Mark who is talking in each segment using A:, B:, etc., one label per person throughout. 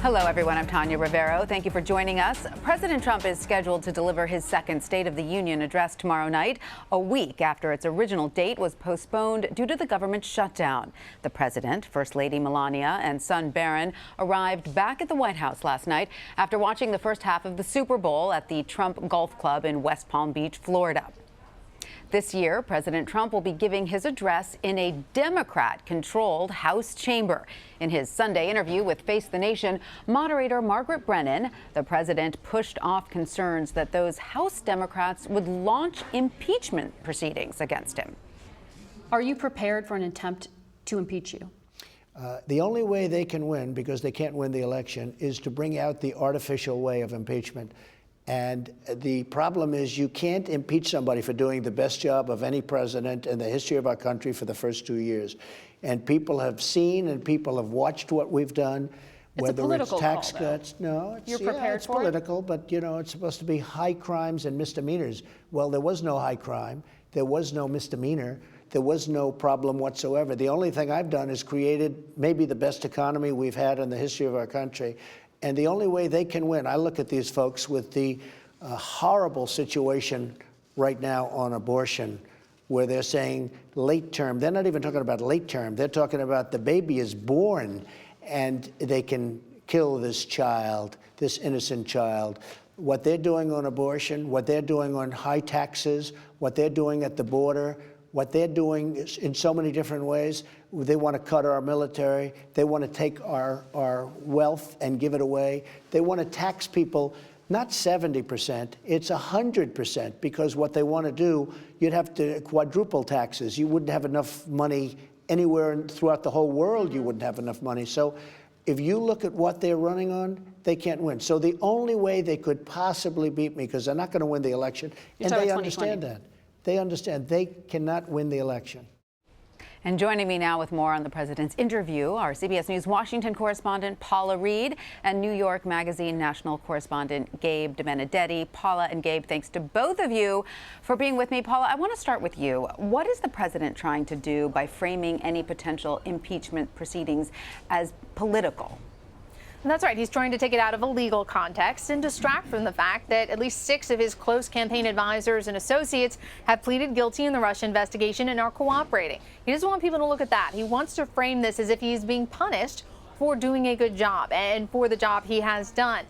A: Hello, everyone. I'm Tanya Rivero. Thank you for joining us. President Trump is scheduled to deliver his second State of the Union address tomorrow night, a week after its original date was postponed due to the government shutdown. The president, First Lady Melania, and son Barron arrived back at the White House last night after watching the first half of the Super Bowl at the Trump Golf Club in West Palm Beach, Florida. This year, President Trump will be giving his address in a Democrat-controlled House chamber. In his Sunday interview with Face the Nation, moderator Margaret Brennan, the president pushed off concerns that those House Democrats would launch impeachment proceedings against him.
B: Are you prepared for an attempt to impeach you?
C: The only way they can win, because they can't win the election, is to bring out the artificial way of impeachment. And the problem is you can't impeach somebody for doing the best job of any president in the history of our country for the first 2 years. And people have seen and people have watched what we've done, whether it's tax cuts. No, it's political, but you know, it's supposed to be high crimes and misdemeanors. Well, there was no high crime. There was no misdemeanor. There was no problem whatsoever. The only thing I've done is created maybe the best economy we've had in the history of our country. And the only way they can win, I look at these folks with the horrible situation right now on abortion, where they're saying late term. They're not even talking about late term. They're talking about the baby is born and they can kill this child, this innocent child. What they're doing on abortion, what they're doing on high taxes, what they're doing at the border, what they're doing in so many different ways. They want to cut our military. They want to take our wealth and give it away. They want to tax people, not 70%, it's 100%, because what they want to do, you'd have to quadruple taxes. You wouldn't have enough money anywhere throughout the whole world. You wouldn't have enough money. So if you look at what they're running on, they can't win. So the only way they could possibly beat me, because they're not going to win the election, and they understand that. They understand they cannot win the election.
A: And joining me now with more on the president's interview are CBS News Washington correspondent Paula Reid and New York Magazine national correspondent Gabe Debenedetti. Paula and Gabe, thanks to both of you for being with me. Paula, I want to start with you. What is the president trying to do by framing any potential impeachment proceedings as political?
D: That's right. He's trying to take it out of a legal context and distract from the fact that at least 6 of his close campaign advisors and associates have pleaded guilty in the Russia investigation and are cooperating. He doesn't want people to look at that. He wants to frame this as if he's being punished for doing a good job and for the job he has done.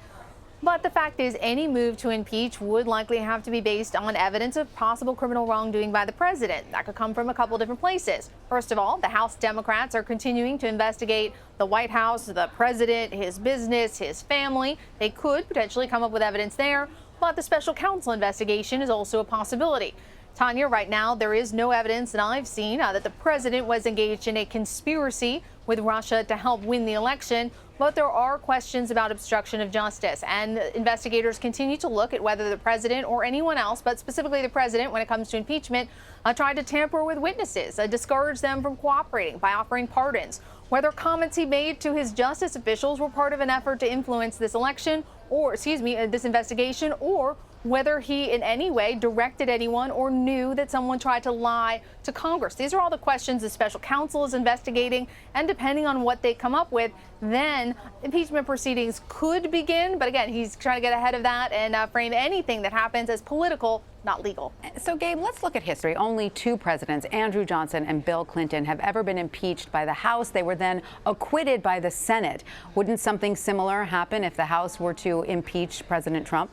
D: But the fact is, any move to impeach would likely have to be based on evidence of possible criminal wrongdoing by the president. That could come from a couple different places. First of all, the House Democrats are continuing to investigate the White House, the president, his business, his family. They could potentially come up with evidence there, but the special counsel investigation is also a possibility. Tanya, right now, there is no evidence that I've seen that the president was engaged in a conspiracy with Russia to help win the election. But there are questions about obstruction of justice, and investigators continue to look at whether the president or anyone else, but specifically the president when it comes to impeachment, tried to tamper with witnesses, discourage them from cooperating by offering pardons, whether comments he made to his justice officials were part of an effort to influence this election or, this investigation, or whether he in any way directed anyone or knew that someone tried to lie to Congress. These are all the questions the special counsel is investigating, and depending on what they come up with, then impeachment proceedings could begin. But again, he's trying to get ahead of that and frame anything that happens as political, not legal.
A: So, Gabe, let's look at history. Only 2 presidents, Andrew Johnson and Bill Clinton, have ever been impeached by the House. They were then acquitted by the Senate. Wouldn't something similar happen if the House were to impeach President Trump?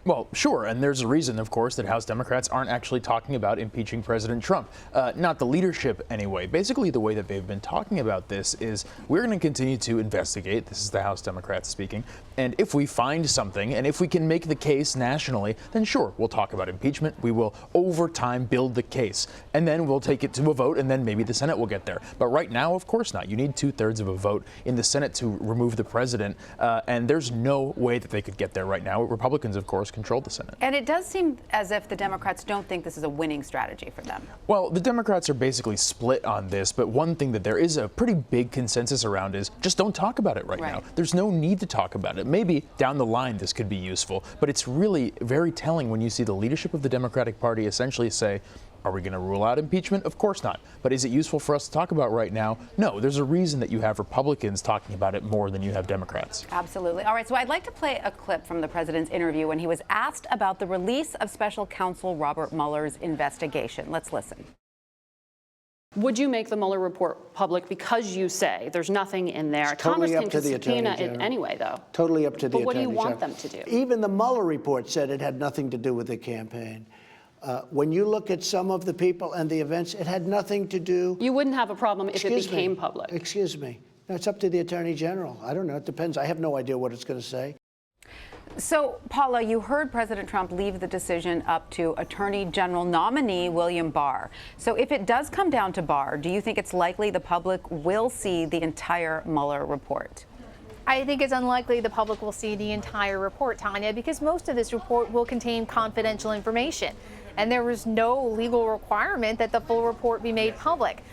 E: Well, sure, and there's a reason, of course, that House Democrats aren't actually talking about impeaching President Trump. Not the leadership, anyway. Basically, the way that they've been talking about this is we're going to continue to investigate. This is the House Democrats speaking. And if we find something, and if we can make the case nationally, then sure, we'll talk about impeachment. We will, over time, build the case. And then we'll take it to a vote, and then maybe the Senate will get there. But right now, of course not. You need 2/3 of a vote in the Senate to remove the president. And there's no way that they could get there right now. Republicans, of course, control the Senate.
A: And it does seem as if the Democrats don't think this is a winning strategy for them.
E: Well, the Democrats are basically split on this, but one thing that there is a pretty big consensus around is just don't talk about it right now. There's no need to talk about it. Maybe down the line this could be useful, but it's really very telling when you see the leadership of the Democratic Party essentially say, Are we going to rule out impeachment? Of course not. But is it useful for us to talk about right now? No, there's a reason that you have Republicans talking about it more than you have Democrats.
A: Absolutely. All right, so I'd like to play a clip from the president's interview when he was asked about the release of special counsel Robert Mueller's investigation. Let's listen.
B: Would you make the Mueller report public because you say there's nothing in there?
C: It's totally
B: Congress
C: up to the
B: can subpoena
C: Attorney
B: it
C: General.
B: anyway, though.
C: Totally up to the
B: But what do
C: Attorney
B: you want
C: General.
B: them to do?
C: Even the Mueller report said it had nothing to do with the campaign. When you look at some of the people and the events, it had nothing to do.
B: You wouldn't have a problem if it became public.
C: Excuse me. No, it's up to the Attorney General. I don't know. It depends. I have no idea what it's going to say.
A: So, Paula, you heard President Trump leave the decision up to Attorney General nominee William Barr. So if it does come down to Barr, do you think it's likely the public will see the entire Mueller report?
D: I think it's unlikely the public will see the entire report, Tanya, because most of this report will contain confidential information. And there was no legal requirement that the full report be made public.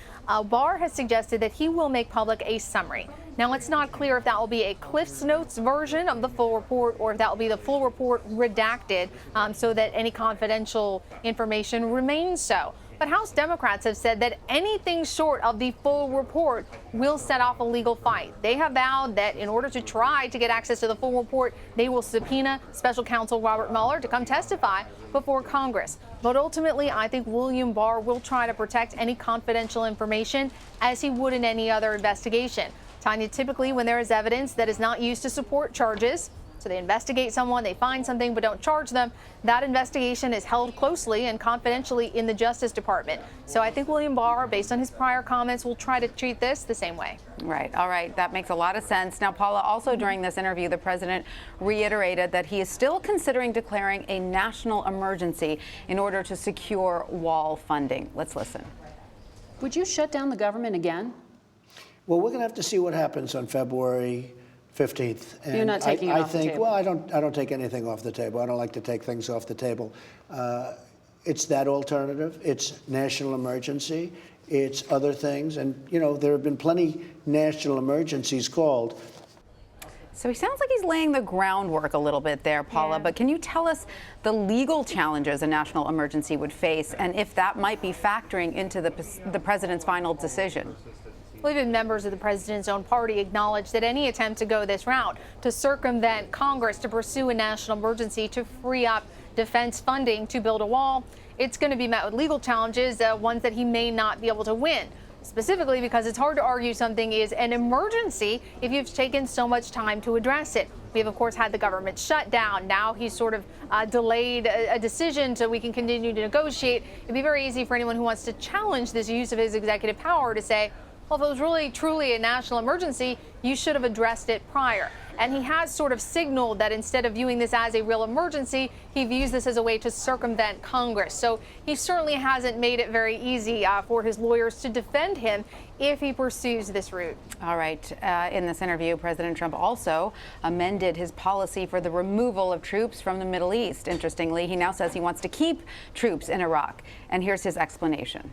D: Barr has suggested that he will make public a summary. Now, it's not clear if that will be a Cliff's Notes version of the full report or if that will be the full report redacted so that any confidential information remains so. But House Democrats have said that anything short of the full report will set off a legal fight. They have vowed that in order to try to get access to the full report, they will subpoena special counsel Robert Mueller to come testify before Congress. But ultimately, I think William Barr will try to protect any confidential information as he would in any other investigation. Tanya, typically when there is evidence that is not used to support charges, so they investigate someone, they find something but don't charge them, that investigation is held closely and confidentially in the Justice Department. So I think William Barr, based on his prior comments, will try to treat this the same way.
A: Right. All right. That makes a lot of sense. Now, Paula, also during this interview, the president reiterated that he is still considering declaring a national emergency in order to secure wall funding. Let's listen.
B: Would you shut down the government again?
C: Well, we're going to have to see what happens on February 15th. And
B: You're not taking it off the table?
C: Well, I don't take anything off the table. I don't like to take things off the table. It's that alternative. It's national emergency. It's other things. And, you know, there have been plenty national emergencies called.
A: So he sounds like he's laying the groundwork a little bit there, Paula,
D: Yeah.
A: but can you tell us the legal challenges a national emergency would face and if that might be factoring into the president's final decision?
D: Well, even members of the president's own party acknowledge that any attempt to go this route, to circumvent Congress, to pursue a national emergency, to free up defense funding to build a wall, it's going to be met with legal challenges, ones that he may not be able to win. Specifically because it's hard to argue something is an emergency if you've taken so much time to address it. We have, of course, had the government shut down. Now he's sort of delayed a decision so we can continue to negotiate. It'd be very easy for anyone who wants to challenge this use of his executive power to say, well, if it was really truly a national emergency, you should have addressed it prior. And he has sort of signaled that instead of viewing this as a real emergency, he views this as a way to circumvent Congress. So he certainly hasn't made it very easy for his lawyers to defend him if he pursues this route.
A: All right. In this interview, President Trump also amended his policy for the removal of troops from the Middle East. Interestingly, he now says he wants to keep troops in Iraq. And here's his explanation.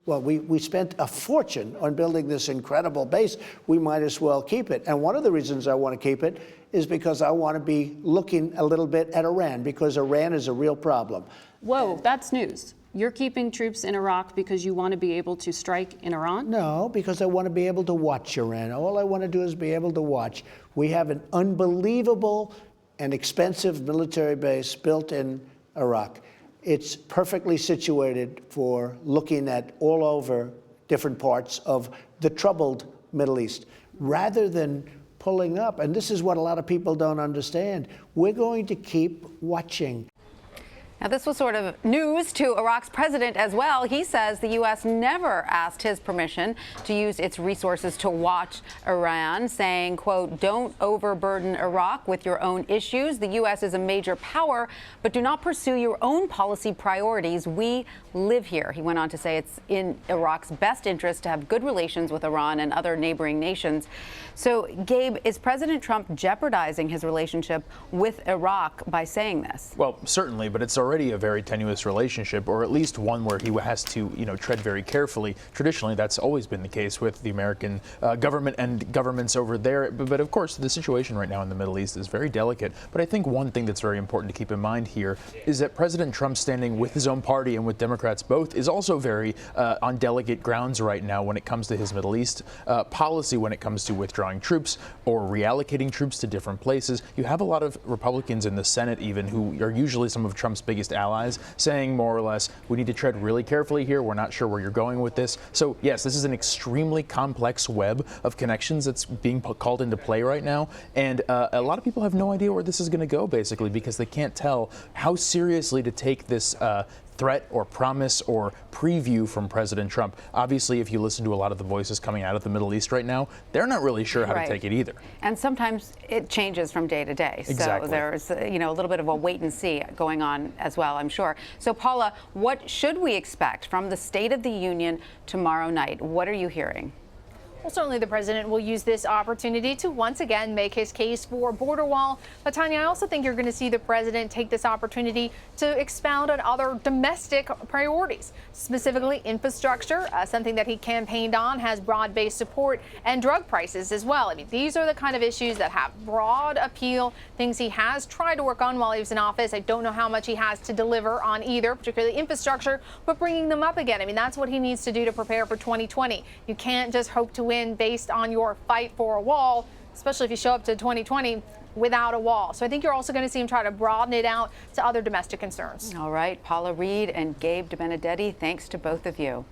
C: Well, we spent a fortune on building this incredible base. We might as well keep it. And one of the reasons I want to keep it is because I want to be looking a little bit at Iran, because Iran is a real problem.
B: Whoa, that's news. You're keeping troops in Iraq because you want to be able to strike in Iran?
C: No, because I want to be able to watch Iran. All I want to do is be able to watch. We have an unbelievable and expensive military base built in Iraq. It's perfectly situated for looking at all over different parts of the troubled Middle East, rather than pulling up. And this is what a lot of people don't understand. We're going to keep watching.
A: Now, this was sort of news to Iraq's president as well. He says the U.S. never asked his permission to use its resources to watch Iran, saying, quote, don't overburden Iraq with your own issues. The U.S. is a major power, but do not pursue your own policy priorities. We live here. He went on to say it's in Iraq's best interest to have good relations with Iran and other neighboring nations. So, Gabe, is President Trump jeopardizing his relationship with Iraq by saying this?
E: Well, certainly, but it's already already a very tenuous relationship, or at least one where he has to, tread very carefully. Traditionally, that's always been the case with the American government and governments over there. But of course, the situation right now in the Middle East is very delicate. But I think one thing that's very important to keep in mind here is that President Trump standing with his own party and with Democrats both is also very on delicate grounds right now when it comes to his Middle East policy, when it comes to withdrawing troops or reallocating troops to different places. You have a lot of Republicans in the Senate even who are usually some of Trump's biggest allies saying more or less, we need to tread really carefully here. We're not sure where you're going with this. So yes, this is an extremely complex web of connections that's being called into play right now. And a lot of people have no idea where this is going to go, basically, because they can't tell how seriously to take this threat or promise or preview from President Trump. Obviously, if you listen to a lot of the voices coming out of the Middle East right now, they're not really sure how to take it either.
A: And sometimes it changes from day to day.
E: Exactly.
A: So there's, a little bit of a wait and see going on as well, I'm sure. So Paula, what should we expect from the State of the Union tomorrow night? What are you hearing?
D: Well, certainly the president will use this opportunity to once again make his case for border wall. But Tanya, I also think you're going to see the president take this opportunity to expound on other domestic priorities, specifically infrastructure, something that he campaigned on, has broad-based support, and drug prices as well. I mean, these are the kind of issues that have broad appeal, things he has tried to work on while he was in office. I don't know how much he has to deliver on either, particularly infrastructure, but bringing them up again. I mean, that's what he needs to do to prepare for 2020. You can't just hope to win based on your fight for a wall, especially if you show up to 2020 without a wall. So I think you're also going to see him try to broaden it out to other domestic concerns.
A: All right, Paula, Reid and Gabe Debenedetti, thanks to both of you.